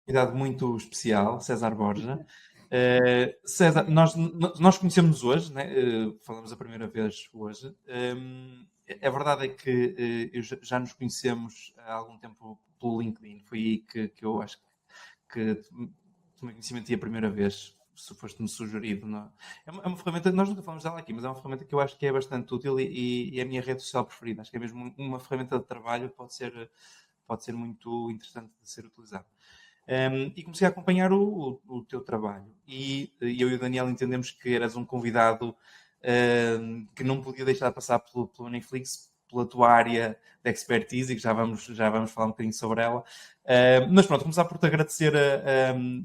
Convidado muito especial, César Borja. César, nós conhecemos-nos hoje, né? Falamos a primeira vez hoje. A verdade é que já nos conhecemos há algum tempo pelo LinkedIn. Foi aí que eu acho que tomei conhecimento de ti a primeira vez. Se foste-me sugerido. Não? É uma ferramenta, nós nunca falamos dela aqui, mas é uma ferramenta que eu acho que é bastante útil e é a minha rede social preferida. Acho que é mesmo uma ferramenta de trabalho, pode ser muito interessante de ser utilizada. E comecei a acompanhar o teu trabalho. E eu e o Daniel entendemos que eras um convidado que não podia deixar de passar pelo Netflix, pela tua área de expertise, e que já vamos falar um bocadinho sobre ela. Mas pronto, começar por te agradecer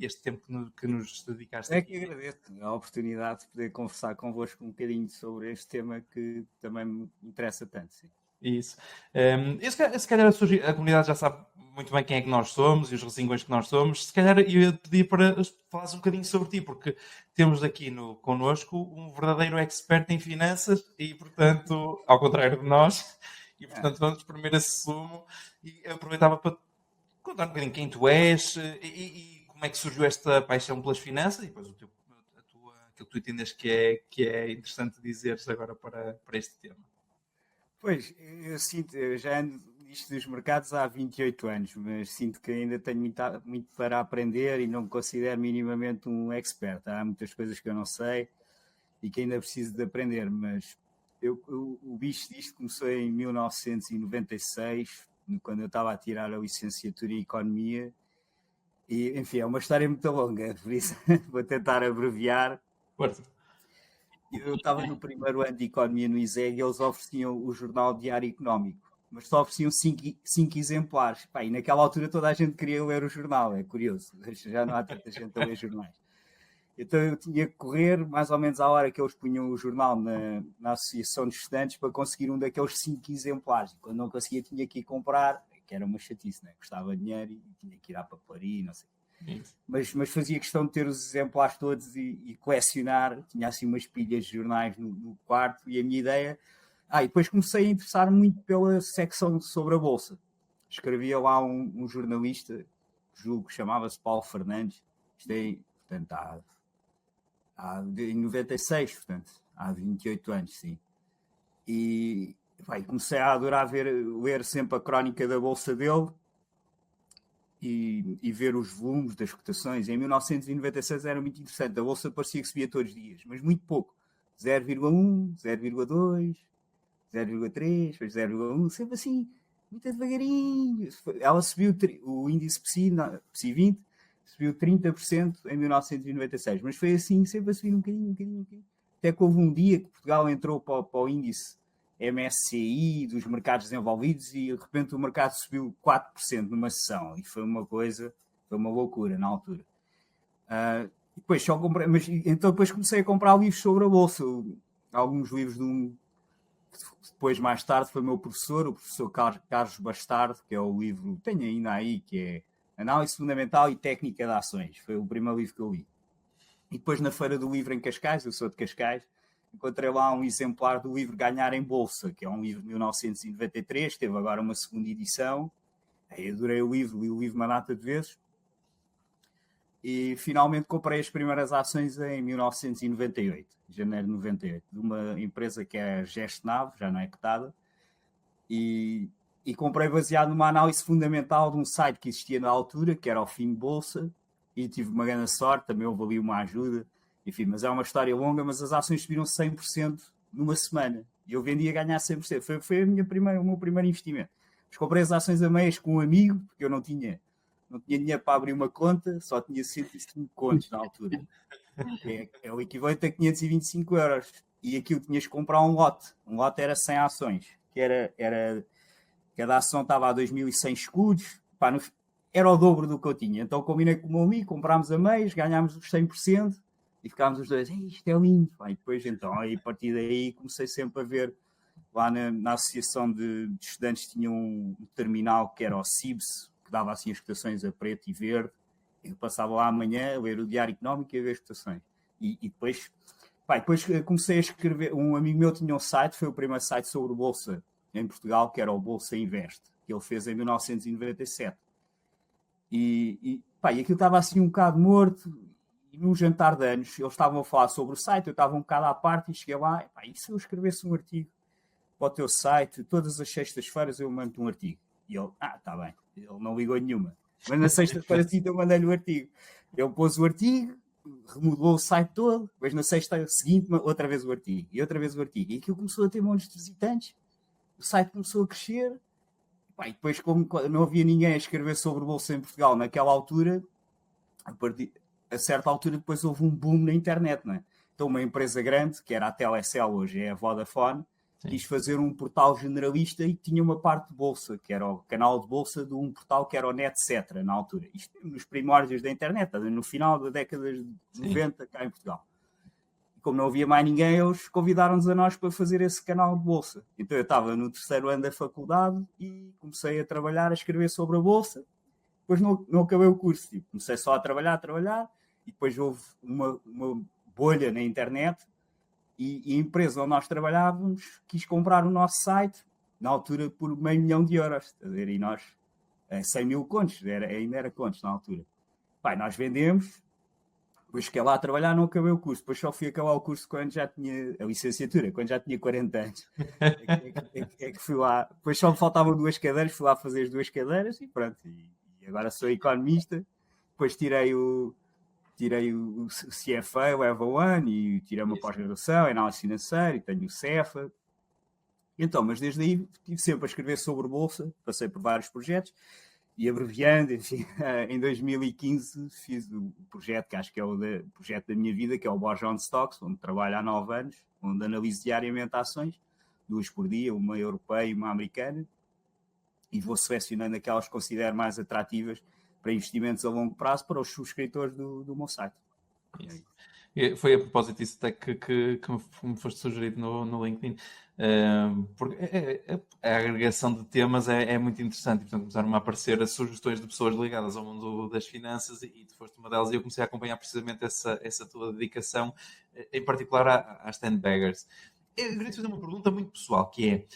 este tempo que nos dedicaste. É que agradeço a oportunidade de poder conversar convosco um bocadinho sobre este tema que também me interessa tanto. Sim. Isso. Se calhar a comunidade já sabe muito bem quem é que nós somos e os resingões que nós somos. Se calhar eu pedi para falares um bocadinho sobre ti, porque temos aqui connosco um verdadeiro expert em finanças e, portanto, ao contrário de nós, e portanto vamos primeiro esse sumo e eu aproveitava para contar um bocadinho quem tu és e como é que surgiu esta paixão pelas finanças e depois aquilo que tu entendes que é interessante dizeres agora para este tema. Pois, eu já ando nisto dos mercados há 28 anos, mas sinto que ainda tenho muito para aprender e não me considero minimamente um expert. Há muitas coisas que eu não sei e que ainda preciso de aprender, mas o bicho disto começou em 1996, quando eu estava a tirar a licenciatura em Economia. E, enfim, é uma história muito longa, por isso vou tentar abreviar. Força. Eu estava no primeiro ano de Economia no ISEG e eles ofereciam o Jornal Diário Económico, mas só ofereciam 5 exemplares. Pá, e naquela altura toda a gente queria ler o jornal, é curioso, já não há tanta gente a ler jornais. Então eu tinha que correr mais ou menos à hora que eles punham o jornal na Associação de Estudantes para conseguir um daqueles 5 exemplares. E quando não conseguia tinha que ir comprar, que era uma chatice, né? Custava dinheiro e tinha que ir à papelaria, não sei. Mas fazia questão de ter os exemplares todos e colecionar. Tinha assim umas pilhas de jornais no quarto e a minha ideia... e depois comecei a interessar muito pela secção sobre a Bolsa. Escrevia lá um jornalista, julgo que chamava-se Paulo Fernandes. Isto é, portanto, em 96, portanto, há 28 anos, sim. E comecei a adorar ler sempre a crónica da Bolsa dele e ver os volumes das cotações. Em 1996 era muito interessante. A Bolsa parecia que subia todos os dias, mas muito pouco. 0,1, 0,2, 0,3, depois 0,1, sempre assim, muito devagarinho. Ela subiu, o índice PSI 20 subiu 30% em 1996, mas foi assim, sempre a subir um bocadinho. Até que houve um dia que Portugal entrou para o índice MSCI dos mercados desenvolvidos e de repente o mercado subiu 4% numa sessão e foi uma loucura na altura. Depois só comprei, então depois comecei a comprar livros sobre a Bolsa, alguns livros depois mais tarde foi o professor Carlos Bastardo, que é o livro, tenho ainda aí, que é Análise Fundamental e Técnica de Ações, foi o primeiro livro que eu li. E depois na Feira do Livro em Cascais, eu sou de Cascais, encontrei lá um exemplar do livro Ganhar em Bolsa, que é um livro de 1993, teve agora uma segunda edição. Eu adorei o livro, li o livro uma data de vezes. E finalmente comprei as primeiras ações em 1998, janeiro de 98, de uma empresa que é a Gestnave, já não é cotada. E comprei baseado numa análise fundamental de um site que existia na altura, que era o Fim Bolsa, e tive uma grande sorte, também houve ali uma ajuda. Enfim, mas é uma história longa, mas as ações subiram 100% numa semana. E eu vendi a ganhar 100%. Foi o meu primeiro investimento. Mas comprei as ações a meias com um amigo, porque eu não tinha dinheiro para abrir uma conta, só tinha 105 contos na altura. É o equivalente a 525 euros. E aquilo tinhas que comprar um lote. Um lote era 100 ações. Cada ação estava a 2.100 escudos. Era o dobro do que eu tinha. Então combinei com o meu amigo, comprámos a meias, ganhámos os 100%. E ficámos os dois, isto é lindo. E depois, então, a partir daí, comecei sempre a ver, lá na associação de estudantes tinha um terminal que era o CIBS, que dava assim as cotações a preto e verde. Eu passava lá amanhã a ler o Diário Económico e a ver as cotações. E depois comecei a escrever. Um amigo meu tinha um site, foi o primeiro site sobre bolsa em Portugal, que era o Bolsa Invest, que ele fez em 1997. E aquilo estava assim um bocado morto. E num jantar de anos, eles estavam a falar sobre o site, eu estava um bocado à parte e cheguei lá, e se eu escrevesse um artigo para o teu site, todas as sextas-feiras eu mando um artigo. E ele, está bem, ele não ligou nenhuma. Mas na sexta-feira seguinte eu mandei-lhe o artigo. Ele pôs o artigo, remodelou o site todo, depois na sexta seguinte outra vez o artigo, e outra vez o artigo. E aquilo começou a ter montes de visitantes, o site começou a crescer, e depois como não havia ninguém a escrever sobre o Bolsa em Portugal naquela altura, a certa altura depois houve um boom na internet, não é? Então uma empresa grande, que era a Telecel, hoje é a Vodafone, quis fazer um portal generalista e tinha uma parte de bolsa, que era o canal de bolsa de um portal que era o NetCetra, na altura. Isto nos primórdios da internet, no final da década de 90, cá em Portugal. E como não havia mais ninguém, eles convidaram-nos a nós para fazer esse canal de bolsa. Então eu estava no terceiro ano da faculdade e comecei a trabalhar, a escrever sobre a bolsa. Depois não acabei o curso, comecei só a trabalhar, e depois houve uma bolha na internet e a empresa onde nós trabalhávamos quis comprar o nosso site, na altura por €500,000, a ver, e nós, 100 mil contos, ainda era contos na altura. Nós vendemos, depois fiquei lá a trabalhar, não acabei o curso, depois só fui acabar o curso quando já tinha a licenciatura, quando já tinha 40 anos. É que fui lá, depois só me faltavam 2 cadeiras, fui lá fazer as 2 cadeiras e pronto. E agora sou economista, depois tirei o CFA, o Level 1, e tirei uma pós-graduação em análise financeira, e tenho o CEFA. Então, mas desde aí estive sempre a escrever sobre bolsa, passei por vários projetos, e abreviando, enfim, em 2015 fiz o projeto, que acho que é o projeto da minha vida, que é o Borja on Stocks, onde trabalho há 9 anos, onde analiso diariamente ações, 2 por dia, uma europeia e uma americana, e vou selecionando aquelas que considero mais atrativas para investimentos a longo prazo para os subscritores do meu site. Foi a propósito disso até que me foste sugerido no LinkedIn. Porque a agregação de temas é muito interessante. Portanto, começaram a aparecer as sugestões de pessoas ligadas ao mundo das finanças e tu foste uma delas e eu comecei a acompanhar precisamente essa tua dedicação, em particular às 10 Baggers. Eu queria te fazer uma pergunta muito pessoal, que é,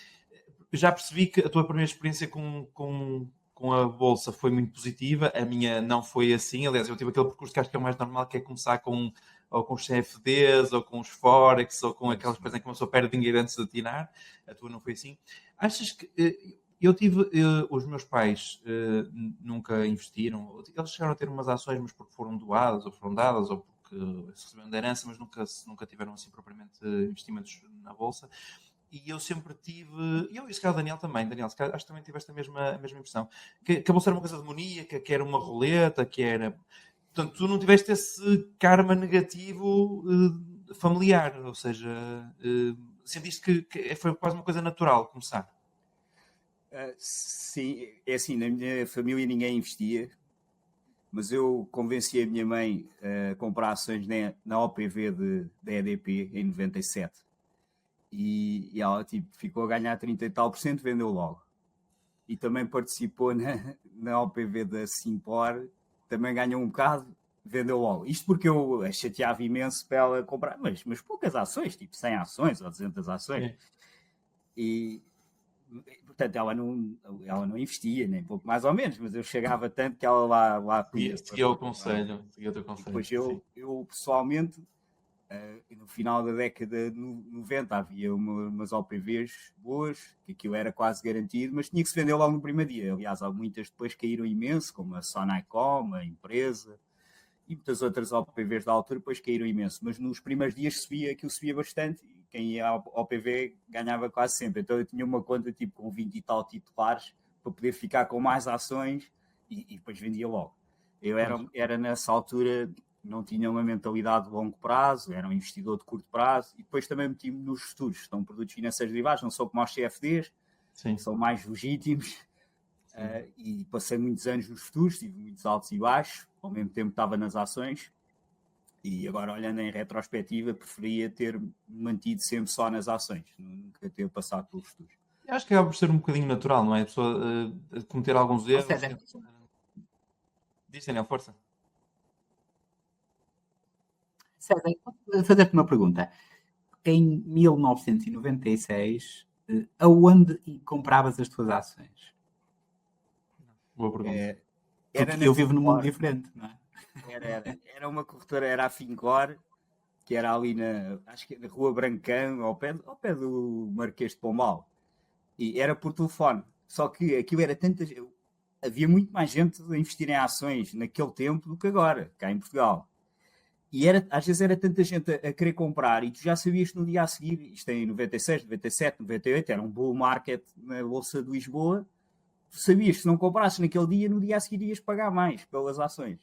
já percebi que a tua primeira experiência com a bolsa foi muito positiva, a minha não foi assim. Aliás, eu tive aquele percurso que acho que é o mais normal, que é começar ou com os CFDs, ou com os Forex, ou com aquelas coisas em que uma pessoa perde dinheiro antes de atinar. A tua não foi assim. Achas que... Eu tive... os meus pais nunca investiram. Eles chegaram a ter umas ações, mas porque foram doadas, ou foram dadas, ou porque se receberam de herança, mas nunca tiveram assim propriamente investimentos na bolsa. E eu sempre tive, e eu, e se calhar o Daniel também, acho que também tive esta mesma impressão, que a bolsa era uma coisa demoníaca, que era uma roleta, que era... Portanto, tu não tiveste esse karma negativo familiar, ou seja, sentiste que foi quase uma coisa natural começar? Sim, é assim, na minha família ninguém investia, mas eu convenci a minha mãe a comprar ações na OPV da EDP em 97. E ela ficou a ganhar 30 e tal %, vendeu logo. E também participou na OPV da Simpor, também ganhou um bocado, vendeu logo. Isto porque eu a chateava imenso para ela comprar, mas poucas ações, tipo 100 ações ou 200 ações. É. E, portanto, ela não investia, nem pouco mais ou menos, mas eu chegava tanto que ela lá podia. Seguia o teu conselho. Depois eu pessoalmente... no final da década de 90 havia umas OPVs boas, que aquilo era quase garantido, mas tinha que se vender logo no primeiro dia. Aliás, há muitas depois caíram imenso, como a Sonaicom, a empresa, e muitas outras OPVs da altura depois caíram imenso. Mas nos primeiros dias aquilo subia bastante, e quem ia ao OPV ganhava quase sempre. Então eu tinha uma conta tipo com 20 e tal titulares, para poder ficar com mais ações, e depois vendia logo. Eu era nessa altura... não tinha uma mentalidade de longo prazo, era um investidor de curto prazo, e depois também meti-me nos futuros, são produtos financeiros derivados, não são como os CFDs, sim, são mais legítimos, e passei muitos anos nos futuros, tive muitos altos e baixos, ao mesmo tempo estava nas ações, e agora olhando em retrospectiva, preferia ter mantido sempre só nas ações, nunca ter passado pelos futuros. Eu acho que acaba por ser um bocadinho natural, não é? A pessoa cometer alguns erros. Diz, Daniel, força. César, fazer-te uma pergunta. Em 1996 aonde compravas as tuas ações? Boa pergunta. Porque eu vivo num mundo diferente, não é? Era uma corretora, era a Fincor, que era ali acho que na Rua Brancão, ao pé do Marquês de Pombal. E era por telefone. Só que aquilo era havia muito mais gente a investir em ações naquele tempo do que agora, cá em Portugal. E às vezes era tanta gente a querer comprar e tu já sabias que no dia a seguir, isto em 96, 97, 98, era um bull market na Bolsa de Lisboa, tu sabias que se não comprasses naquele dia, no dia a seguir ias pagar mais pelas ações.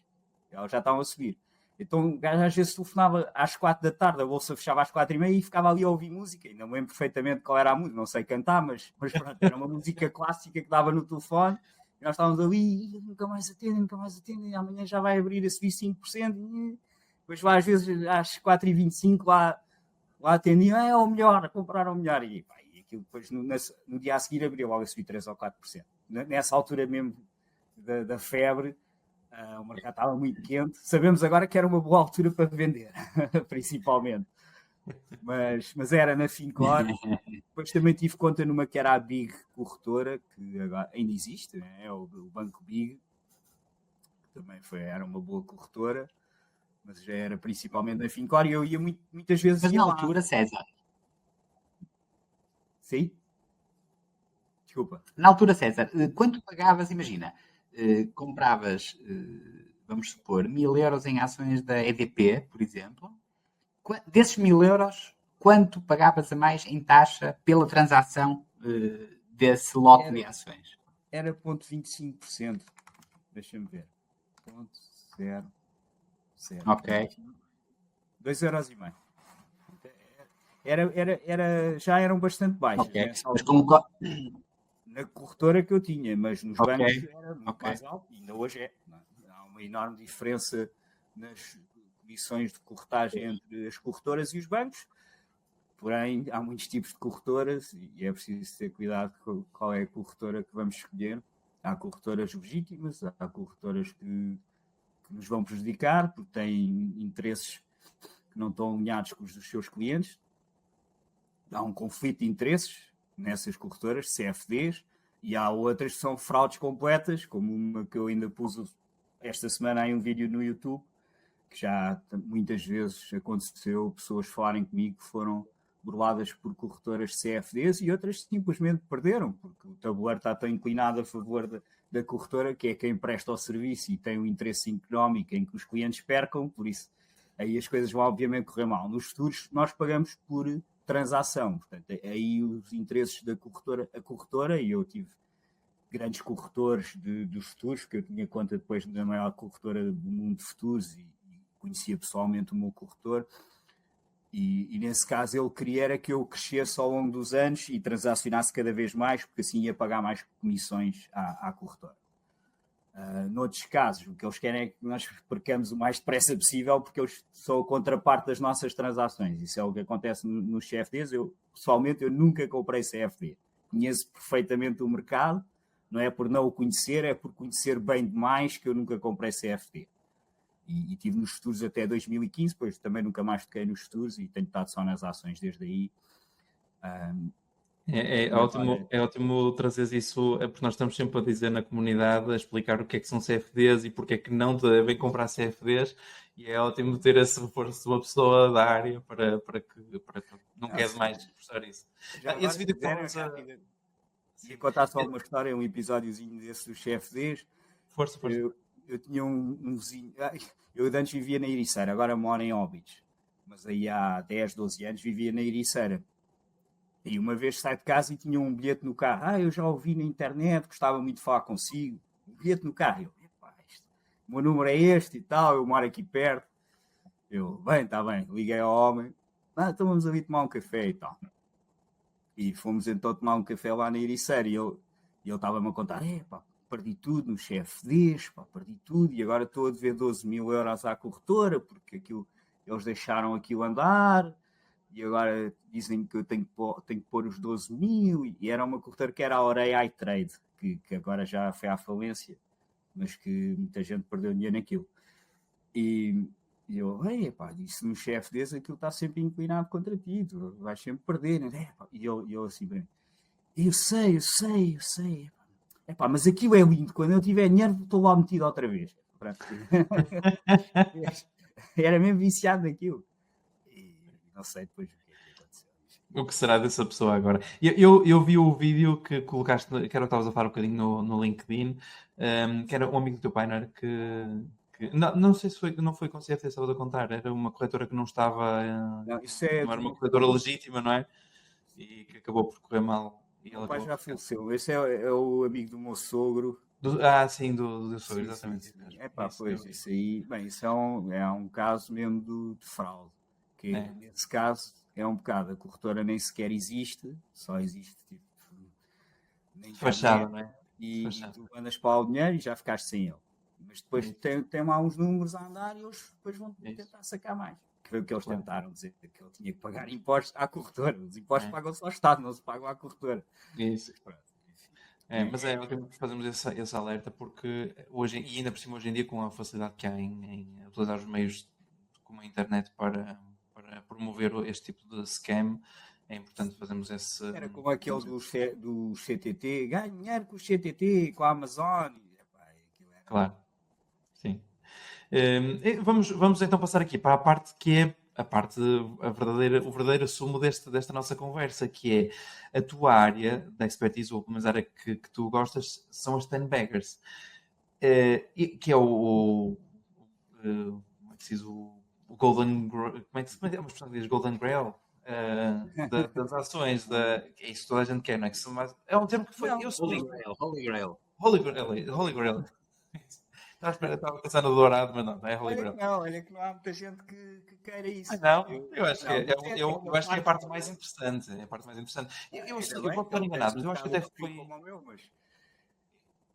Elas já estavam a subir. Então o gajo às vezes telefonava às 4 da tarde, a bolsa fechava às 4h30 e ficava ali a ouvir música. Ainda me lembro perfeitamente qual era a música, não sei cantar, mas pronto, era uma música clássica que dava no telefone. E nós estávamos ali, e nunca mais atendem, amanhã já vai abrir a subir 5%. E depois lá às vezes às 4h25 lá atendiam, é o melhor, compraram o melhor. E aquilo depois no dia a seguir abriu logo a subir 3 ou 4%. Nessa altura mesmo da febre, o mercado estava muito quente. Sabemos agora que era uma boa altura para vender, principalmente. Mas era na Fincor. Depois também tive conta numa que era a Big Corretora, que agora ainda existe, né? É o Banco Big, que também era uma boa corretora, mas já era principalmente na Fincor e eu ia muitas vezes. Mas na altura, César. Sim? Desculpa. Na altura, César, quanto pagavas, imagina, compravas, vamos supor, 1.000 euros em ações da EDP, por exemplo. Desses 1.000 euros, quanto pagavas a mais em taxa pela transação desse lote de ações? Era 0,25%. Deixa-me ver. 0,00. Ok. 2,5 €. Já eram bastante baixos. Ok. Né? Mas como... Na corretora que eu tinha, mas nos bancos era muito Ok. mais alto, e ainda hoje é. Há uma enorme diferença nas comissões de corretagem entre as corretoras e os bancos, porém há muitos tipos de corretoras e é preciso ter cuidado com qual é a corretora que vamos escolher. Há corretoras legítimas, há corretoras que nos vão prejudicar porque têm interesses que não estão alinhados com os dos seus clientes. Há um conflito de interesses nessas corretoras, CFDs, e há outras que são fraudes completas, como uma que eu ainda pus esta semana aí um vídeo no YouTube, que já muitas vezes aconteceu pessoas falarem comigo que foram burladas por corretoras de CFDs e outras simplesmente perderam, porque o tabuleiro está tão inclinado a favor da corretora, que é quem presta o serviço e tem um interesse económico em que os clientes percam, por isso aí as coisas vão obviamente correr mal. Nos futuros nós pagamos por transação, portanto aí os interesses da corretora, a corretora, e eu tive grandes corretores dos futuros, porque eu tinha conta depois da maior corretora do mundo de futuros e conhecia pessoalmente o meu corretor, e nesse caso ele queria era que eu crescesse ao longo dos anos e transacionasse cada vez mais, porque assim ia pagar mais comissões à corretora. Noutros casos, o que eles querem é que nós percamos o mais depressa possível, porque eles são a contraparte das nossas transações. Isso é o que acontece nos CFDs. Pessoalmente, eu nunca comprei CFD. Conheço perfeitamente o mercado, não é por não o conhecer, é por conhecer bem demais que eu nunca comprei CFD. E tive nos futuros até 2015, depois também nunca mais toquei nos futuros e tenho estado só nas ações desde aí. É ótimo trazer isso, porque nós estamos sempre a dizer na comunidade, a explicar o que é que são CFDs e porque é que não devem comprar CFDs, e é ótimo ter esse reforço de uma pessoa da área para que não queres mais reforçar isso. Esse vídeo que ia contar só uma história, um episódiozinho desse dos CFDs. Força. Eu tinha um vizinho, eu antes vivia na Ericeira, agora moro em Óbidos, mas aí há 10, 12 anos vivia na Ericeira. E uma vez saí de casa e tinha um bilhete no carro. Eu já ouvi na internet, gostava muito de falar consigo. Um bilhete no carro. O meu número é este e tal, eu moro aqui perto. Está bem. Liguei ao homem. Então vamos ali tomar um café e tal. E fomos então tomar um café lá na Ericeira. E ele estava-me a contar, perdi tudo nos CFDs, perdi tudo. E agora estou a dever 12.000 euros à corretora, porque eles deixaram aquilo andar. E agora dizem que eu tenho que pôr os 12.000, e era uma corretora que era a Oreia iTrade, que agora já foi à falência, mas que muita gente perdeu dinheiro naquilo. E eu, disse no chefe desse, aquilo está sempre inclinado contra ti, tu vais sempre perder, né? E eu assim, bem, Eu sei. Epá, mas aquilo é lindo. Quando eu tiver dinheiro, estou lá metido outra vez. Pronto. Era mesmo viciado naquilo. E não sei depois o que é que aconteceu. O que será dessa pessoa agora? Eu vi o vídeo que colocaste, que era o que estavas a falar um bocadinho no LinkedIn, que era um amigo do teu pai, não era? Não sei se não foi com CFT, estava a contar, era uma corretora que não estava, Não, isso é não era uma corretora legítima, não é? E que acabou por correr mal. E O ele pai acabou já por ficar- faleceu. Esse é o amigo do meu sogro. Sim, do sogro, Sim, exatamente. sim, Isso sim. mesmo. Epá, Isso, pois, isso aí, bem, isso é um caso mesmo de fraude. Que É. nesse caso é um bocado, a corretora nem sequer existe, só existe tipo na Fachada, internet não é? e Fachada. tu mandas para lá o dinheiro e já ficaste sem ele. Mas depois Isso. tem lá uns números a andar e eles depois vão Isso. tentar sacar mais. Que foi o que eles Claro. tentaram dizer, que ele tinha que pagar impostos à corretora. Os impostos É. pagam-se ao Estado, não se pagam à corretora. Isso. Mas pronto, enfim. Mas é ótimo que fazemos esse alerta porque hoje, e ainda por cima hoje em dia com a facilidade que há em utilizar os meios como a internet para promover este tipo de scam, é importante fazermos esse... Era como aquele do CTT, ganha dinheiro com o CTT, com a Amazon. E, epá, aquilo era... Claro, sim. Vamos então passar aqui para a parte que é o verdadeiro sumo desta nossa conversa, que é a tua área da expertise, ou pelo menos a área que tu gostas, são as 10 baggers. Que é como é que se diz, o Golden como é que é uma expressão que diz Golden Grail? Das ações, é isso que toda a gente quer, não é? É um termo que foi. Não, Eu Holy sou Grail, Holy Grail. Holy Grail. Holy Grail. Estava a pensar no dourado, mas não é Holy Grail. olha que não há muita gente que queira isso. Não, eu acho que uma eu acho que é a parte que- mais interessante. É a parte mais interessante. Eu Ainda vou bem, estar enganado, mas eu acho que até foi. como o meu, mas...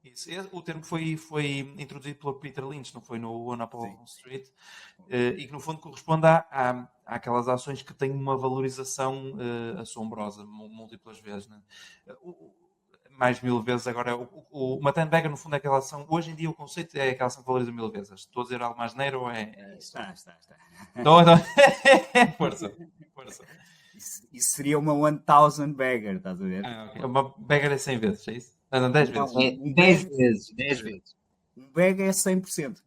Isso. O termo foi introduzido pelo Peter Lynch, não foi no One Up Sim. Wall Street, e que no fundo corresponde àquelas ações que têm uma valorização assombrosa, múltiplas vezes. Né? Mais 1000 vezes agora. Uma 10 bagger no fundo é aquela ação. Hoje em dia o conceito é aquela ação que valoriza 1000 vezes. Estou a dizer algo mais neiro ou é isso? Está. Não. Força. Isso seria uma 1000 bagger, estás a ver? Okay. Uma bagger é 100 vezes, é isso? Não, 10 vezes. É 10 vezes, 10 vezes. Um bag é 100%.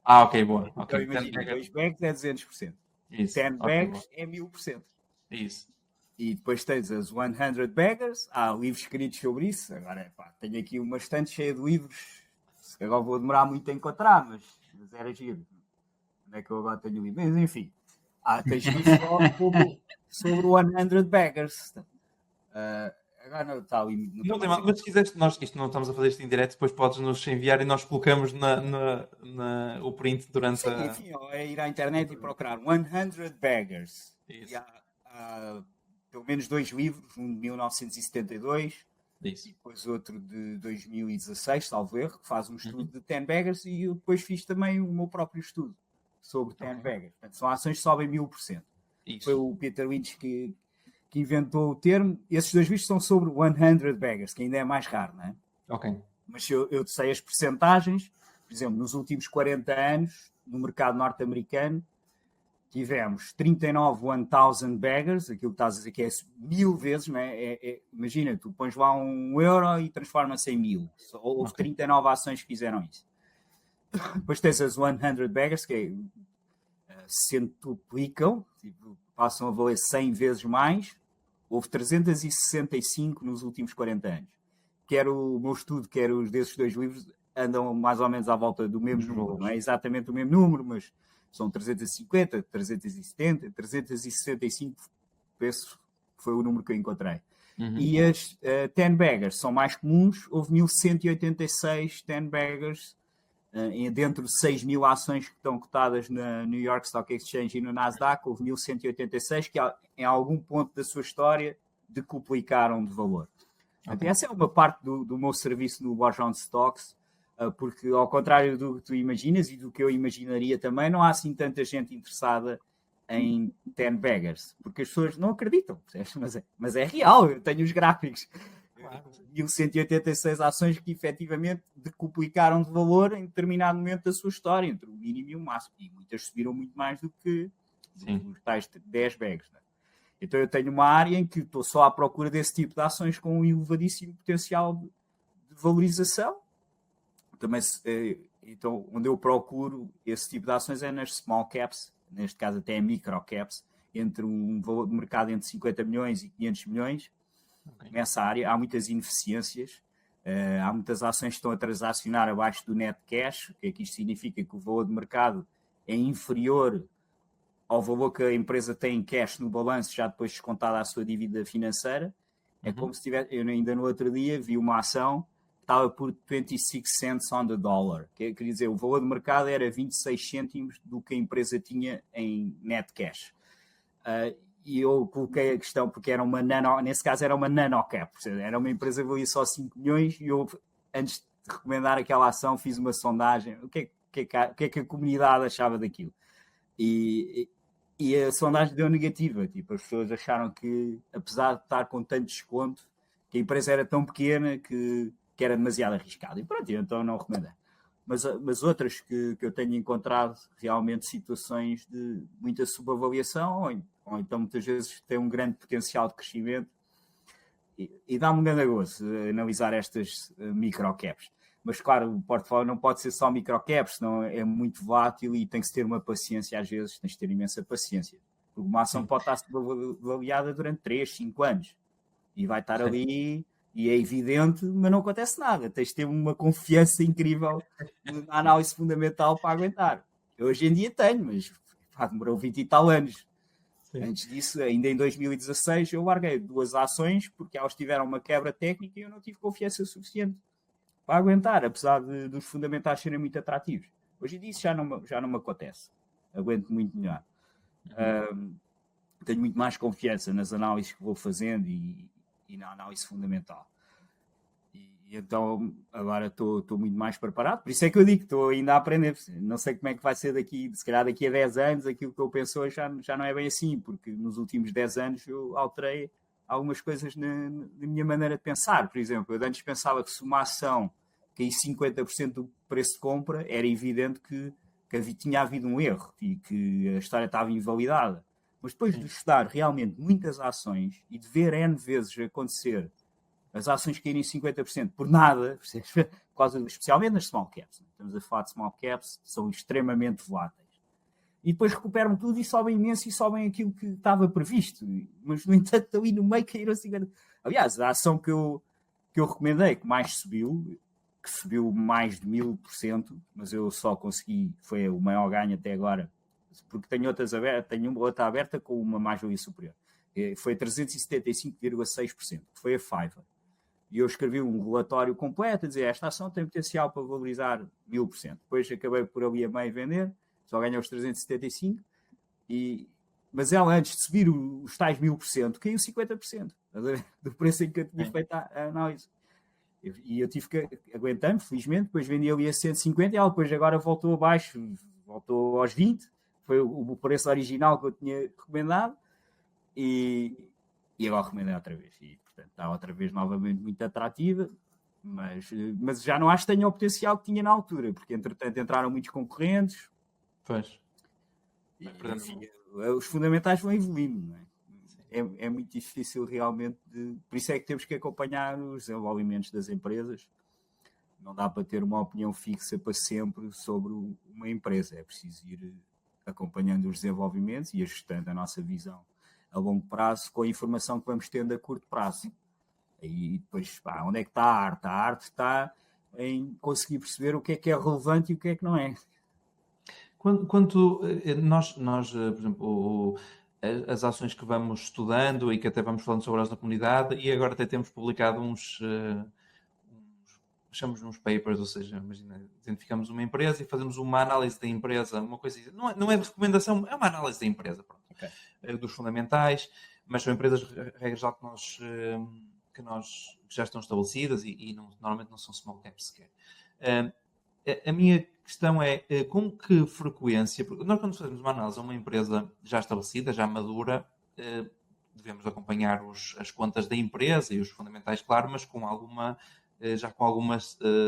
Ok, boa. Então Okay. imagina, 2 bags é 200%. Isso. 10 bags Boa. é 1000%. Isso. E depois tens as 100 baggers, há livros escritos sobre isso. Agora, pá, tenho aqui uma estante cheia de livros. Agora vou demorar muito a encontrar, mas era giro. Onde é que eu agora tenho livros? Mas enfim, tens livros sobre 100 baggers. Agora não está ali. Não tem mal, mas se quiseres, isto não estamos a fazer isto em direto, depois podes nos enviar e nós colocamos o print durante Sim, enfim, é ir à internet e procurar 100 baggers. Isso. E há pelo menos 2 livros, um de 1972 Isso. e depois outro de 2016, salvo erro, que faz um estudo de 10 baggers, e eu depois fiz também o meu próprio estudo sobre 10 baggers. Portanto, são ações que sobem 1000%. Isso. Foi o Peter Lynch que inventou o termo. Esses 2 vídeos são sobre 100 baggers, que ainda é mais raro, não é? Ok. Mas eu sei as percentagens. Por exemplo, nos últimos 40 anos, no mercado norte-americano, tivemos 39 1000 baggers, aquilo que estás a dizer que é 1000 vezes, não é? Imagina, tu pões lá €1 e transforma-se em 1000. Houve 39 ações que fizeram isso. Depois tens as 100 baggers, que centuplicam, tipo, passam a valer 100 vezes mais. Houve 365 nos últimos 40 anos. Quer o meu estudo, quer os desses 2 livros, andam mais ou menos à volta do mesmo número. Não é exatamente o mesmo número, mas são 350, 370, 365, penso que foi o número que eu encontrei. E as 10 baggers são mais comuns. Houve 1186 10 baggers dentro de 6.000 ações que estão cotadas na New York Stock Exchange e no Nasdaq. Houve 1186 que em algum ponto da sua história decuplicaram de valor. Portanto, essa é uma parte do meu serviço no Borjon Stocks, porque ao contrário do que tu imaginas e do que eu imaginaria também, não há assim tanta gente interessada em 10 baggers, porque as pessoas não acreditam, mas é real, eu tenho os gráficos. 1186 ações que efetivamente decuplicaram de valor em determinado momento da sua história, entre o mínimo e o máximo, e muitas subiram muito mais do que os tais 10 bags. Né? Então eu tenho uma área em que estou só à procura desse tipo de ações com um elevadíssimo potencial de valorização. Também, então, onde eu procuro esse tipo de ações é nas small caps, neste caso até micro caps, entre um valor de mercado entre 50 milhões e 500 milhões. Okay. Nessa área há muitas ineficiências, há muitas ações que estão a transacionar abaixo do net cash, o que é que isto significa? Que o valor de mercado é inferior ao valor que a empresa tem em cash no balanço, já depois descontada a sua dívida financeira. É como se tivesse, eu ainda no outro dia vi uma ação que estava por 26 cents on the dollar. Quer dizer, o valor de mercado era 26 cêntimos do que a empresa tinha em net cash. E eu coloquei a questão, porque era uma nesse caso era uma nanocap, era uma empresa que valia só 5 milhões e eu, antes de recomendar aquela ação, fiz uma sondagem, o que é que a comunidade achava daquilo. E a sondagem deu negativa, tipo, as pessoas acharam que, apesar de estar com tanto desconto, que a empresa era tão pequena que era demasiado arriscado. E pronto, então não recomendei. Mas outras que eu tenho encontrado realmente situações de muita subavaliação, ou então muitas vezes tem um grande potencial de crescimento, e dá-me um grande gosto analisar estas microcaps. Mas claro, o portfólio não pode ser só microcaps, senão é muito volátil e tem que se ter uma paciência, às vezes tens de ter imensa paciência. Porque uma ação pode estar avaliada durante 3, 5 anos e vai estar ali e é evidente, mas não acontece nada. Tens de ter uma confiança incrível na análise fundamental para aguentar. Eu hoje em dia tenho, mas demorou 20 e tal anos. Sim. Antes disso, ainda em 2016, eu larguei 2 ações porque elas tiveram uma quebra técnica e eu não tive confiança suficiente para aguentar, apesar dos fundamentais serem muito atrativos. Hoje em dia isso já não me acontece. Aguento muito melhor. Tenho muito mais confiança nas análises que vou fazendo e na análise fundamental. E então agora estou muito mais preparado. Por isso é que eu digo que estou ainda a aprender. Não sei como é que vai ser se calhar daqui a 10 anos, aquilo que eu penso hoje já não é bem assim, porque nos últimos 10 anos eu alterei algumas coisas na minha maneira de pensar. Por exemplo, eu antes pensava que se uma ação caísse 50% do preço de compra, era evidente que tinha havido um erro e que a história estava invalidada. Mas depois de estudar realmente muitas ações e de ver N vezes acontecer as ações caírem 50% por nada, especialmente nas small caps. Estamos a falar de small caps, são extremamente voláteis. E depois recuperam tudo e sobem imenso e sobem aquilo que estava previsto. Mas, no entanto, ali no meio caíram 50%. Aliás, a ação que eu recomendei, que mais subiu, que subiu mais de 1000%, mas eu só consegui, foi o maior ganho até agora, porque tenho uma outra aberta com uma mais-valia superior. Foi 375,6%, que foi a Fiverr. E eu escrevi um relatório completo a dizer esta ação tem potencial para valorizar 1000%. Depois acabei por ali a meio vender, só ganhei os 375, mas ela antes de subir os tais 1000%, caiu 50% do preço em que eu tinha feito a análise. E eu tive que aguentar, felizmente, depois vendi ali a 150 e ela depois agora voltou abaixo, voltou aos 20, foi o preço original que eu tinha recomendado e agora recomendei outra vez. E, portanto, está outra vez novamente muito atrativa, mas já não acho que tenha o potencial que tinha na altura, porque entretanto entraram muitos concorrentes. Pois. E, os fundamentais vão evoluindo, não é? É muito difícil realmente, por isso é que temos que acompanhar os desenvolvimentos das empresas. Não dá para ter uma opinião fixa para sempre sobre uma empresa, é preciso ir acompanhando os desenvolvimentos e ajustando a nossa visão a longo prazo com a informação que vamos tendo a curto prazo. E depois, onde é que está a arte? A arte está em conseguir perceber o que é relevante e o que é que não é. Quanto nós, por exemplo, as ações que vamos estudando e que até vamos falando sobre elas na comunidade, e agora até temos publicado chamamos uns papers, ou seja, imagina, identificamos uma empresa e fazemos uma análise da empresa, uma coisa, não é de recomendação, é uma análise da empresa, pronto, dos fundamentais, mas são empresas, regra geral, que já estão estabelecidas e normalmente não são small caps sequer. A minha questão é com que frequência, porque nós quando fazemos uma análise a uma empresa já estabelecida, já madura, devemos acompanhar as contas da empresa e os fundamentais, claro, mas já com alguma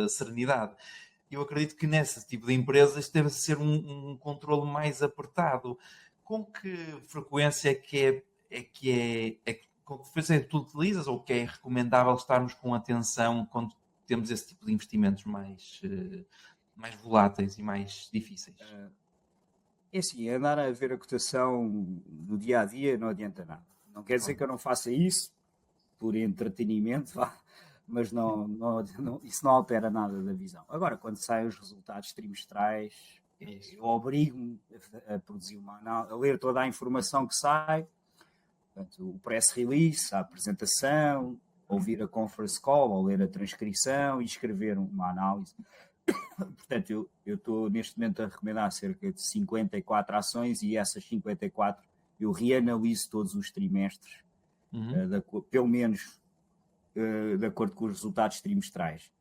serenidade. Eu acredito que nesse tipo de empresas deve ser um controle mais apertado. Com que frequência é que com que frequência é que tu utilizas ou que é recomendável estarmos com atenção quando temos esse tipo de investimentos mais voláteis e mais difíceis? É assim, andar a ver a cotação do dia a dia não adianta nada. Não quer dizer que eu não faça isso por entretenimento, mas isso não altera nada da visão. Agora, quando saem os resultados trimestrais, eu obrigo-me a produzir uma análise, a ler toda a informação que sai, portanto, o press release, a apresentação, ouvir a conference call, ou ler a transcrição e escrever uma análise. Portanto, eu estou neste momento a recomendar cerca de 54 ações e essas 54 eu reanaliso todos os trimestres, pelo menos de acordo com os resultados trimestrais.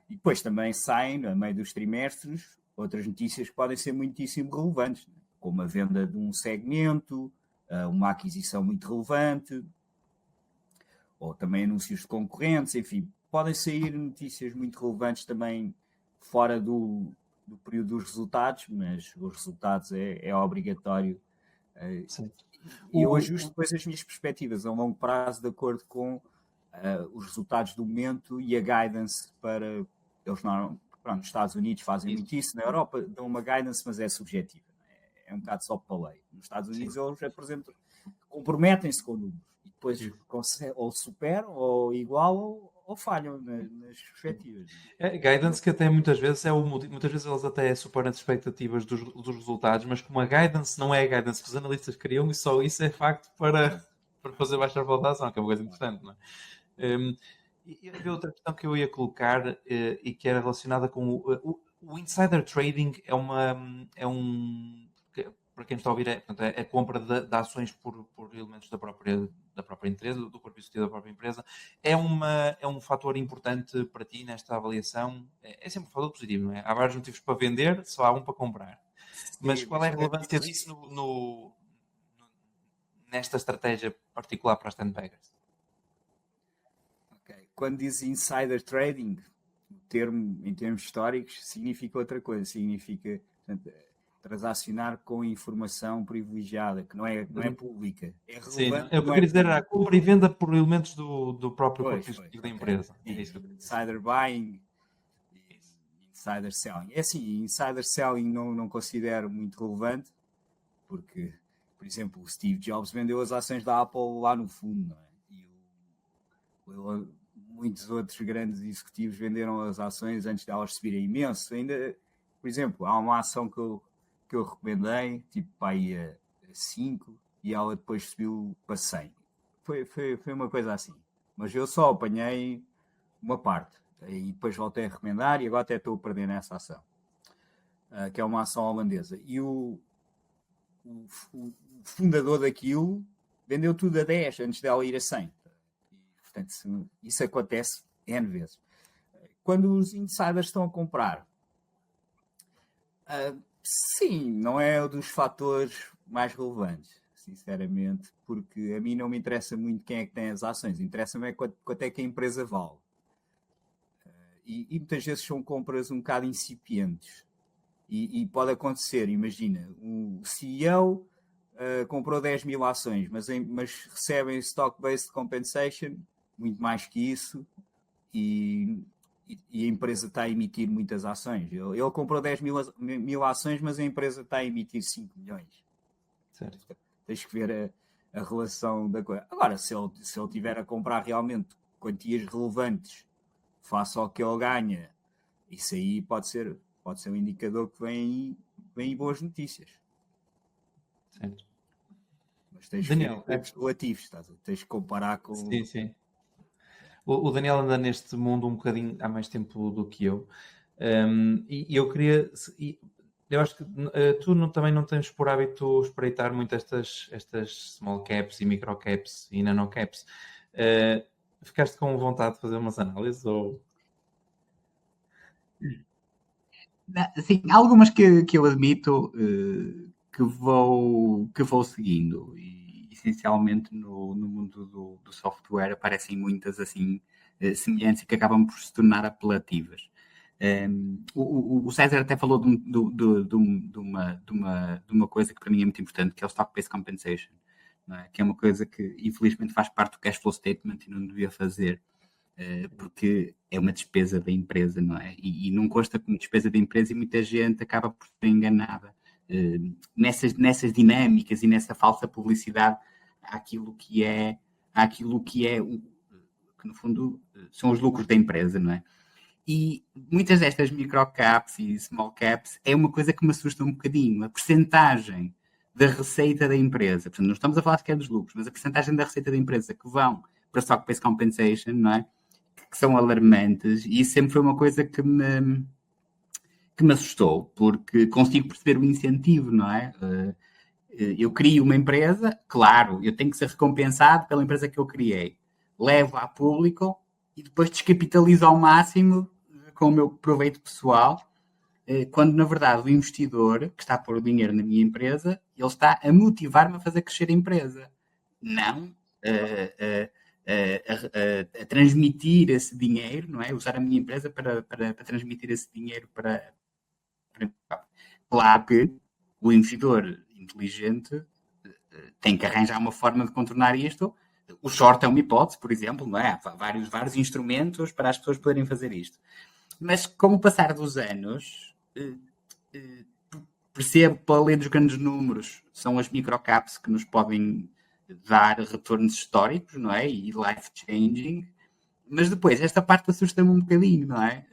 E depois também saem, no meio dos trimestres, outras notícias que podem ser muitíssimo relevantes, como a venda de um segmento, uma aquisição muito relevante, ou também anúncios de concorrentes, enfim, podem sair notícias muito relevantes também fora do período dos resultados, mas os resultados é obrigatório. E eu ajusto depois as minhas perspectivas a longo prazo de acordo com os resultados do momento e a guidance para eles. Nos Estados Unidos fazem muito isso, na Europa dão uma guidance, mas é subjetiva, é um bocado só para lei. Nos Estados Unidos eles apresentam, comprometem-se com números e depois ou superam ou igualam ou falham nas perspectivas. Guidance que até muitas vezes muitas vezes eles até superam as expectativas dos resultados, mas como a guidance não é a guidance que os analistas queriam, e só isso é facto para fazer baixar a valorização, que é uma coisa importante, não é? E havia outra questão que eu ia colocar e que era relacionada com o insider trading. Para quem está a ouvir, é a compra de ações por elementos da própria empresa, do corpo executivo da própria empresa. É um fator importante para ti nesta avaliação? É sempre um fator positivo, não é? Há vários motivos para vender, só há um para comprar. Mas qual é a relevância disso nesta estratégia particular para as 10 baggers? Quando diz insider trading, o termo em termos históricos significa outra coisa, significa, portanto, transacionar com informação privilegiada, que não é pública. É relevante. Sim, eu queria dizer a compra e venda por elementos do próprio corpo executivo da empresa. Insider buying, insider selling. É assim, insider selling não considero muito relevante, porque, por exemplo, o Steve Jobs vendeu as ações da Apple lá no fundo, não é? E muitos outros grandes executivos venderam as ações antes de elas subirem imenso. Ainda, por exemplo, há uma ação que eu recomendei, tipo para aí a 5, e ela depois subiu para 100. Foi uma coisa assim. Mas eu só apanhei uma parte. E depois voltei a recomendar e agora até estou a perder nessa ação. Que é uma ação holandesa. E o fundador daquilo vendeu tudo a 10 antes dela ir a 100. Portanto, isso acontece N vezes. Quando os insiders estão a comprar, sim, não é um dos fatores mais relevantes, sinceramente, porque a mim não me interessa muito quem é que tem as ações, interessa-me é quanto é que a empresa vale. E muitas vezes são compras um bocado incipientes. E pode acontecer, imagina, o CEO comprou 10 mil ações, mas recebem stock-based compensation, muito mais que isso, e a empresa está a emitir muitas ações. Ele comprou 10 mil ações, mas a empresa está a emitir 5 milhões. Certo. Tens que ver a relação da coisa. Agora, se ele tiver a comprar realmente quantias relevantes face ao que ele ganha, isso aí pode ser um indicador que vem aí boas notícias. Certo. Mas tens Daniel, que ver relativos, tens que comparar com... Sim. O Daniel anda neste mundo um bocadinho há mais tempo do que eu. E eu queria... Eu acho que tu também não tens por hábito espreitar muito estas small caps e micro caps e nano caps. Ficaste com vontade de fazer umas análises? Ou... Sim, algumas que eu admito que vou seguindo. E, essencialmente no mundo do software aparecem muitas assim semelhanças que acabam por se tornar apelativas. O César até falou de uma coisa que para mim é muito importante, que é o stock-based compensation. não é? Que é uma coisa que infelizmente faz parte do cash flow statement e não devia fazer, porque é uma despesa da empresa, não é? E não consta como despesa da empresa e muita gente acaba por ser enganada nessas dinâmicas e nessa falsa publicidade àquilo que é que no fundo são os lucros da empresa, não é? E muitas destas microcaps e small caps é uma coisa que me assusta um bocadinho. A percentagem da receita da empresa, portanto, não estamos a falar sequer dos lucros, mas a percentagem da receita da empresa que vão para stock-based compensation, não é? Que são alarmantes, e isso sempre foi uma coisa que me assustou, porque consigo perceber o incentivo, não é? Eu crio uma empresa, claro, eu tenho que ser recompensado pela empresa que eu criei. Levo a público e depois descapitalizo ao máximo com o meu proveito pessoal, quando na verdade o investidor que está a pôr o dinheiro na minha empresa, ele está a motivar-me a fazer crescer a empresa, não a transmitir esse dinheiro, não é? Usar a minha empresa para transmitir esse dinheiro para... Claro que o investidor inteligente tem que arranjar uma forma de contornar isto. O short é uma hipótese, por exemplo, não é? Há vários instrumentos para as pessoas poderem fazer isto. Mas com o passar dos anos, percebo que pela lei dos grandes números são as microcaps que nos podem dar retornos históricos, não é? E life-changing. Mas depois, esta parte assusta-me um bocadinho, não é?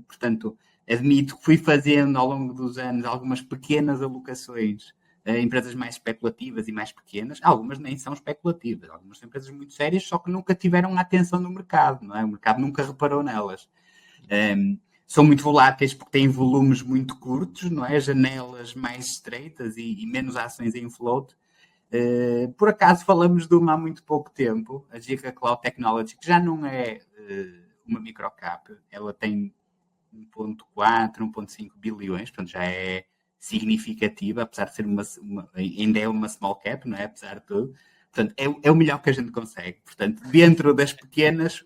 Portanto, admito que fui fazendo ao longo dos anos algumas pequenas alocações a empresas mais especulativas e mais pequenas. Algumas nem são especulativas, algumas são empresas muito sérias, só que nunca tiveram a atenção do mercado, não é? O mercado nunca reparou nelas. São muito voláteis porque têm volumes muito curtos, não é? Janelas mais estreitas e menos ações em float. Por acaso falamos de uma há muito pouco tempo, a Giga Cloud Technology, que já não é uma microcap, ela tem 1.4, 1.5 bilhões, portanto já é significativa, apesar de ser ainda é uma small cap, não é? Apesar de tudo. Portanto, é o melhor que a gente consegue. Portanto, dentro das pequenas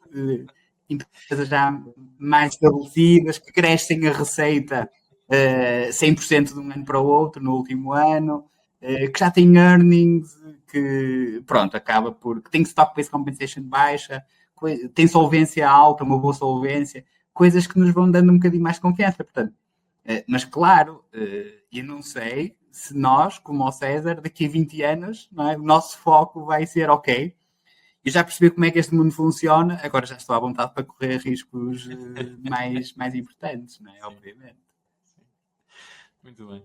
empresas já mais estabelecidas, que crescem a receita 100% de um ano para o outro, no último ano, que já têm earnings, que pronto, acaba por... que tem stock-based compensation baixa, tem solvência alta, uma boa solvência, coisas que nos vão dando um bocadinho mais confiança, portanto. Mas claro, eu não sei se nós, como o César, daqui a 20 anos, não é, o nosso foco vai ser ok. Eu já percebi como é que este mundo funciona, agora já estou à vontade para correr riscos mais importantes, não é? Obviamente. Muito bem.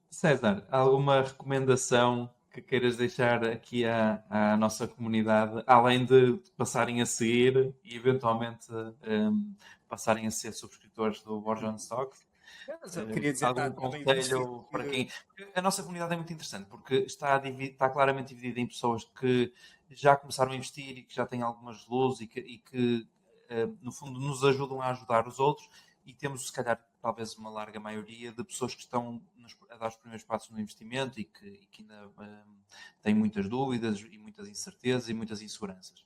César, alguma recomendação que queiras deixar aqui à nossa comunidade, além de passarem a seguir e eventualmente passarem a ser subscritores do Borja on Stock? Queria dizer, algum conselho para quem... A nossa comunidade é muito interessante porque está claramente dividida em pessoas que já começaram a investir e que já têm algumas luzes e que no fundo nos ajudam a ajudar os outros, e temos se calhar talvez uma larga maioria de pessoas que estão a dar os primeiros passos no investimento e que ainda têm muitas dúvidas e muitas incertezas e muitas inseguranças.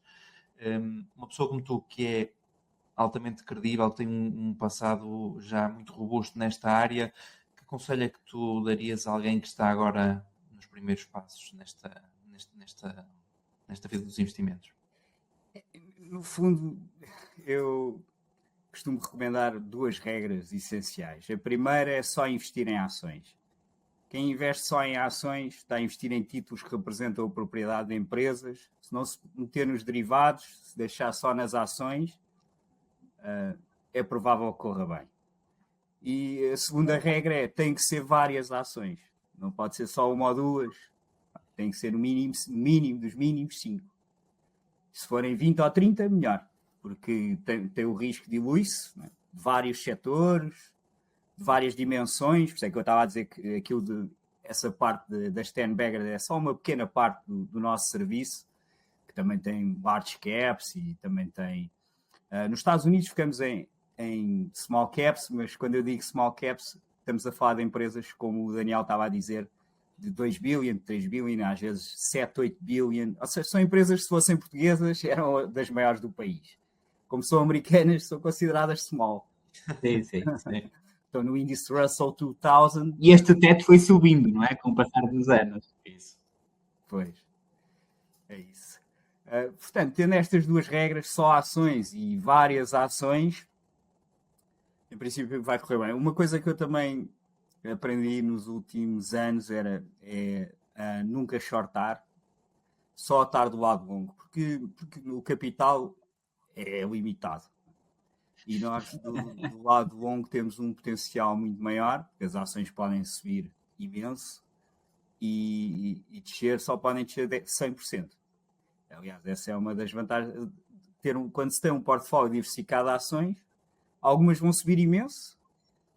Uma pessoa como tu, que é altamente credível, tem um passado já muito robusto nesta área, que conselho é que tu darias a alguém que está agora nos primeiros passos nesta vida dos investimentos? No fundo, eu costumo recomendar 2 regras essenciais. A primeira é só investir em ações. Quem investe só em ações está a investir em títulos que representam a propriedade de empresas. Se não se meter nos derivados, se deixar só nas ações, é provável que corra bem. E a segunda regra é: tem que ser várias ações. Não pode ser só uma ou duas. Tem que ser no mínimo dos mínimos 5. Se forem 20 ou 30, melhor. Porque tem o risco de dilui-se, né? De vários setores, de várias dimensões. Por isso é que eu estava a dizer que essa parte das 10 baggers é só uma pequena parte do nosso serviço, que também tem large caps e também tem... nos Estados Unidos ficamos em small caps, mas quando eu digo small caps, estamos a falar de empresas, como o Daniel estava a dizer, de 2 billion, 3 billion, às vezes 7, 8 billion. Ou seja, são empresas que, se fossem portuguesas, eram das maiores do país. Como são americanas, são consideradas small. Sim. Estão no índice Russell 2000. E este teto foi subindo, não é? Com o passar dos anos. Isso. Pois. Portanto, tendo estas duas regras, só ações e várias ações, em princípio vai correr bem. Uma coisa que eu também aprendi nos últimos anos é nunca shortar, só estar do lado longo, porque o capital é limitado. E nós, do lado longo, temos um potencial muito maior, porque as ações podem subir imenso e descer, só podem descer 100%. Aliás, essa é uma das vantagens. Quando se tem um portfólio diversificado de ações, algumas vão subir imenso,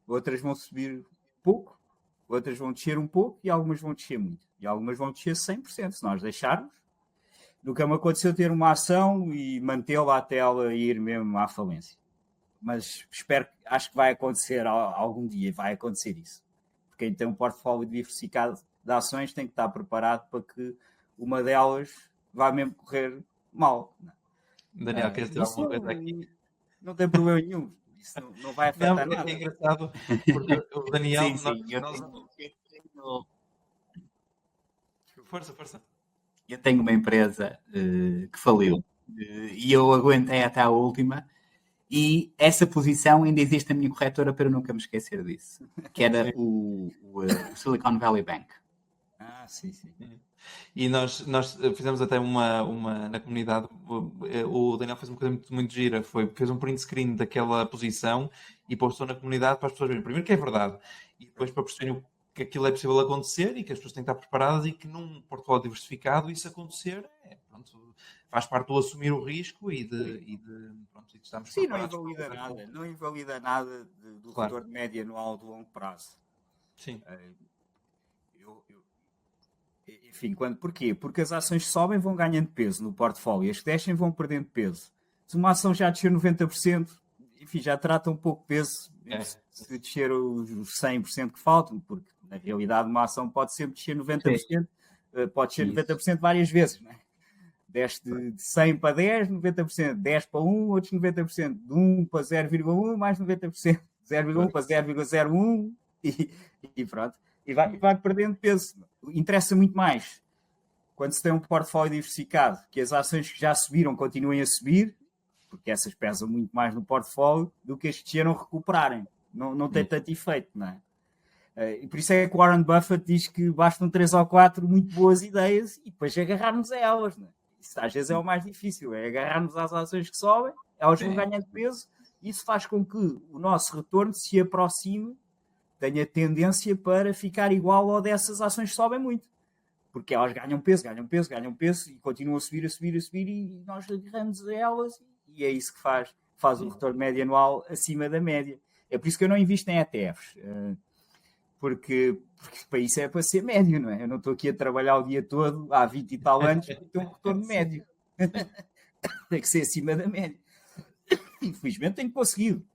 outras vão subir pouco, outras vão descer um pouco e algumas vão descer muito. E algumas vão descer 100%, se nós deixarmos. Nunca me aconteceu ter uma ação e mantê-la até ela ir mesmo à falência. Mas acho que vai acontecer algum dia, vai acontecer isso. Porque quem tem um portfólio diversificado de ações tem que estar preparado para que uma delas vá mesmo correr mal. Daniel, queres dizer alguma coisa aqui? Não tem problema nenhum. Isso não vai afetar nada. É engraçado, porque o Daniel... Sim, Força. Eu tenho uma empresa que faliu e eu aguentei até à última. E essa posição ainda existe na minha corretora para eu nunca me esquecer disso. Que era o Silicon Valley Bank. Sim. E nós fizemos até uma na comunidade. O Daniel fez uma coisa muito, muito gira. Fez um print screen daquela posição e postou na comunidade para as pessoas verem. Primeiro que é verdade. E depois para perceberem que aquilo é possível acontecer e que as pessoas têm que estar preparadas e que num portfólio diversificado isso acontecer faz parte do assumir o risco e de estarmos Sim, preparados. Não invalida nada do retorno médio anual do longo prazo. Sim. Enfim, porquê? Porque as ações que sobem vão ganhando peso no portfólio, as que descem vão perdendo peso. Se uma ação já descer 90%, enfim, já trata um pouco de peso se descer os 100% que faltam, porque na realidade uma ação pode sempre descer 90%, pode descer 90% várias vezes, não é? Desce de 100 para 10, 90%, 10 para 1, outros 90%, de 1 para 0,1, mais 90%, 0,1 para 0,01 e pronto. E vai perdendo peso. Interessa muito mais quando se tem um portfólio diversificado, que as ações que já subiram continuem a subir, porque essas pesam muito mais no portfólio, do que as que desceram recuperarem. Não tem tanto efeito, não é? E por isso é que o Warren Buffett diz que bastam 3 ou 4 muito boas ideias e depois agarrarmos a elas, não é? Isso às vezes é o mais difícil, é agarrarmos às ações que sobem, elas vão ganhando peso, e isso faz com que o nosso retorno se aproxime, tenha tendência para ficar igual ao dessas ações que sobem muito. Porque elas ganham peso e continuam a subir e nós agarramos a elas e é isso que faz o retorno médio anual acima da média. É por isso que eu não invisto em ETFs. Porque para isso é para ser médio, não é? Eu não estou aqui a trabalhar o dia todo, há 20 e tal anos, para ter um retorno médio. Tem que ser acima da média. Infelizmente tenho conseguido.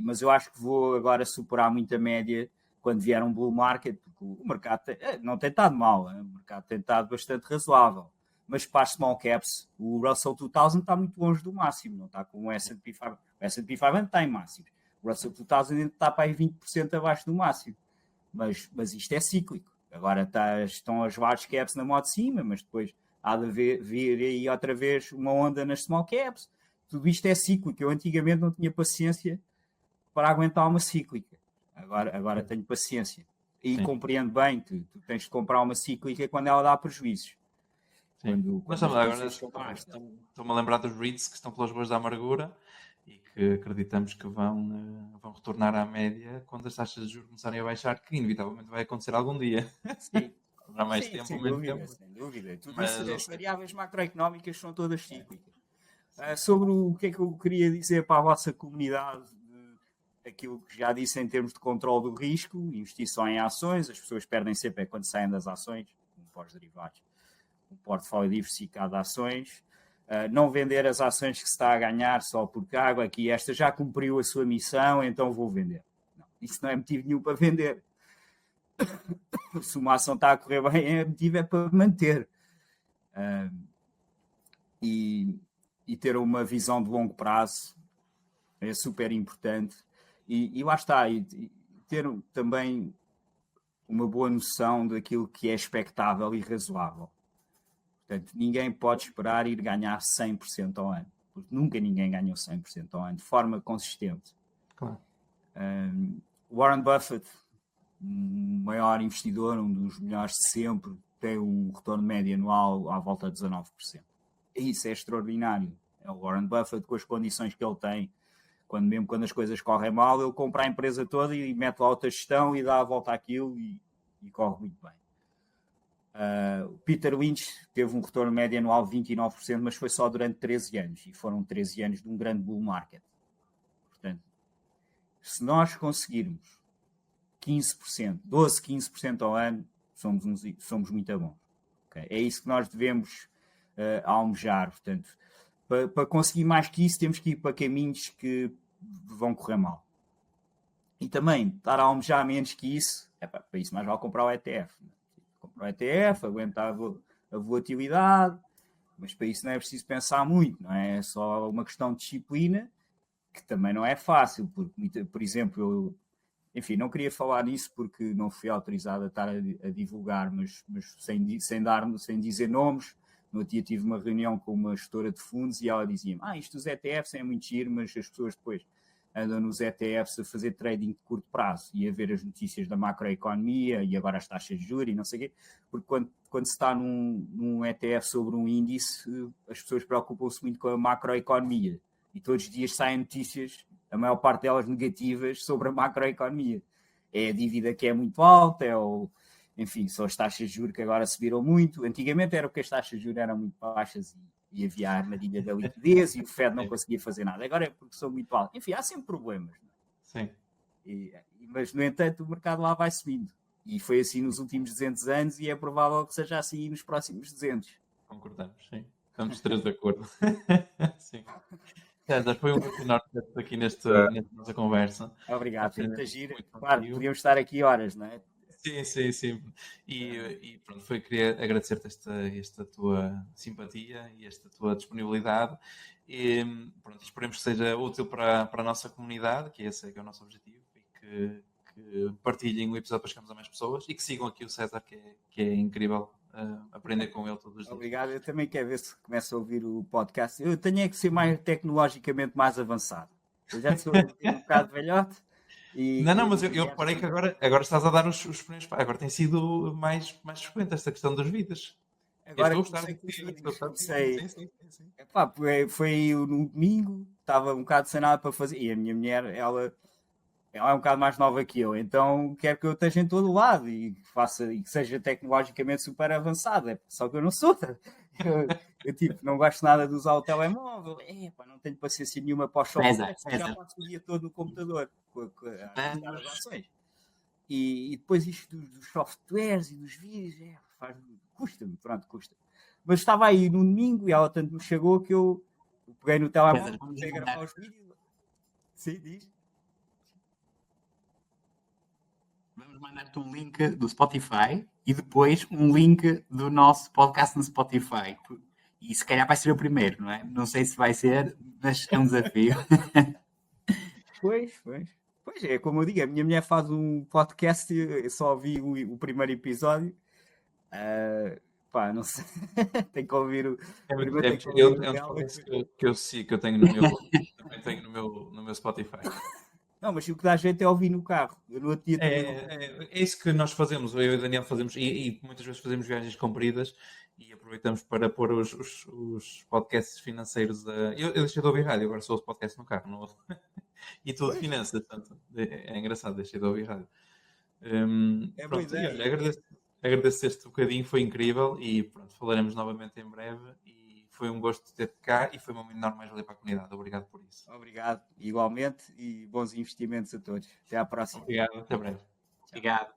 Mas eu acho que vou agora superar muito a média quando vier um bull market, porque o mercado não tem estado mal, o mercado tem estado bastante razoável. Mas para as small caps, o Russell 2000 está muito longe do máximo, não está como o S&P 500. O S&P 500 está em máximo. O Russell 2000 está para aí 20% abaixo do máximo. Mas isto é cíclico. Agora estão as large caps na moda de cima, mas depois há de vir aí outra vez uma onda nas small caps. Tudo isto é cíclico. Eu antigamente não tinha paciência para aguentar uma cíclica. Agora tenho paciência. E compreendo bem que tu tens de comprar uma cíclica quando ela dá prejuízos. Estou-me a lembrar dos REITs que estão pelas ruas da amargura e que acreditamos que vão retornar à média quando as taxas de juros começarem a baixar, que inevitavelmente vai acontecer algum dia. Sim. Há mais tempo, sem menos dúvida, tempo. sem dúvida. Tudo isso, as variáveis macroeconómicas são todas cíclicas. Sobre o que é que eu queria dizer para a vossa comunidade, aquilo que já disse em termos de controle do risco, investir só em ações, as pessoas perdem sempre quando saem das ações, como pós-derivados, um portfólio diversificado de ações, não vender as ações que se está a ganhar só porque aqui esta já cumpriu a sua missão, então vou vender. Não, isso não é motivo nenhum para vender. Se uma ação está a correr bem, motivo é para manter. E ter uma visão de longo prazo é super importante. E lá está, e ter também uma boa noção daquilo que é expectável e razoável. Portanto, ninguém pode esperar ir ganhar 100% ao ano, porque nunca ninguém ganhou 100% ao ano, de forma consistente. Claro. Warren Buffett, o maior investidor, um dos melhores de sempre, tem um retorno médio anual à volta de 19%. E isso é extraordinário. É o Warren Buffett, com as condições que ele tem, mesmo quando as coisas correm mal, ele compra a empresa toda e mete lá outra gestão e dá a volta àquilo e corre muito bem. O Peter Lynch teve um retorno médio anual de 29%, mas foi só durante 13 anos. E foram 13 anos de um grande bull market. Portanto, se nós conseguirmos 15%, 12, 15% ao ano, somos muito bons. Okay? É isso que nós devemos almejar. Portanto, para conseguir mais que isso, temos que ir para caminhos que vão correr mal. E também, estar a almejar menos que isso, para isso mais vale comprar o ETF. Comprar o ETF, aguentar a volatilidade, mas para isso não é preciso pensar muito, não é? É só uma questão de disciplina, que também não é fácil, porque, por exemplo, enfim, não queria falar nisso porque não fui autorizado a estar a divulgar, mas sem dizer nomes. No outro dia tive uma reunião com uma gestora de fundos e ela dizia-me, isto dos ETFs é muito giro, mas as pessoas depois andam nos ETFs a fazer trading de curto prazo e a ver as notícias da macroeconomia e agora as taxas de juros e não sei o quê, porque quando se está num ETF sobre um índice, as pessoas preocupam-se muito com a macroeconomia e todos os dias saem notícias, a maior parte delas negativas, sobre a macroeconomia. É a dívida que é muito alta, enfim, são as taxas de juros que agora subiram muito. Antigamente era porque as taxas de juros eram muito baixas e havia a armadilha da liquidez e o Fed não conseguia fazer nada. Agora é porque são muito altas. Enfim, há sempre problemas. Não é? Sim. Mas, no entanto, o mercado lá vai subindo. E foi assim nos últimos 200 anos e é provável que seja assim nos próximos 200. Concordamos, sim. Estamos três de acordo. Sim. César, foi um gosto enorme ter aqui nesta nossa conversa. Obrigado, foi muita gira. Claro, podíamos estar aqui horas, não é? Sim. E pronto, queria agradecer-te esta tua simpatia e esta tua disponibilidade. E pronto, esperemos que seja útil para a nossa comunidade, que esse é que é o nosso objetivo, e que partilhem o episódio para chegarmos a mais pessoas e que sigam aqui o César, que é incrível aprender com ele todos os dias. Obrigado, eu também quero ver se começo a ouvir o podcast. Eu tenho que ser tecnologicamente mais avançado. Eu já sou um bocado velhote. Mas eu reparei que agora estás a dar os primeiros passos. Agora tem sido mais frequente esta questão dos vídeos. Agora Sim. Epá, foi no domingo, estava um bocado sem nada para fazer. E a minha mulher, ela é um bocado mais nova que eu, então quero que eu esteja em todo lado e que seja tecnologicamente super avançado. Só que eu não sou. Eu tipo, não gosto nada de usar o telemóvel. Não tenho paciência nenhuma para os softwares. Já passo o dia todo no computador com as ações. E depois isto dos softwares e dos vídeos, custa-me. Mas estava aí no domingo e ela tanto me chegou que eu peguei no telemóvel, comecei a gravar os vídeos. Sim, diz. Vamos mandar-te um link do Spotify e depois um link do nosso podcast no Spotify. E se calhar vai ser o primeiro, não é? Não sei se vai ser, mas é um desafio. Pois, é como eu digo, a minha mulher faz um podcast, eu só ouvi o primeiro episódio. Não sei, tem que ouvir o primeiro. Que eu sigo, que eu tenho também tenho no meu Spotify. Não, mas o que dá jeito é ouvir no carro. Eu no outro dia é isso que nós fazemos, eu e o Daniel fazemos, e muitas vezes fazemos viagens compridas e aproveitamos para pôr os podcasts financeiros. Eu deixei de ouvir rádio, agora sou o podcast no carro. Não... e tudo de finanças, portanto, é engraçado, deixei de ouvir rádio. Pronto, agradeço este bocadinho, foi incrível e pronto, falaremos novamente em breve. Foi um gosto ter-te cá e foi uma enorme mais-valia para a comunidade. Obrigado por isso. Obrigado, igualmente, e bons investimentos a todos. Até à próxima. Obrigado, até breve. Obrigado.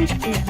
Thank you.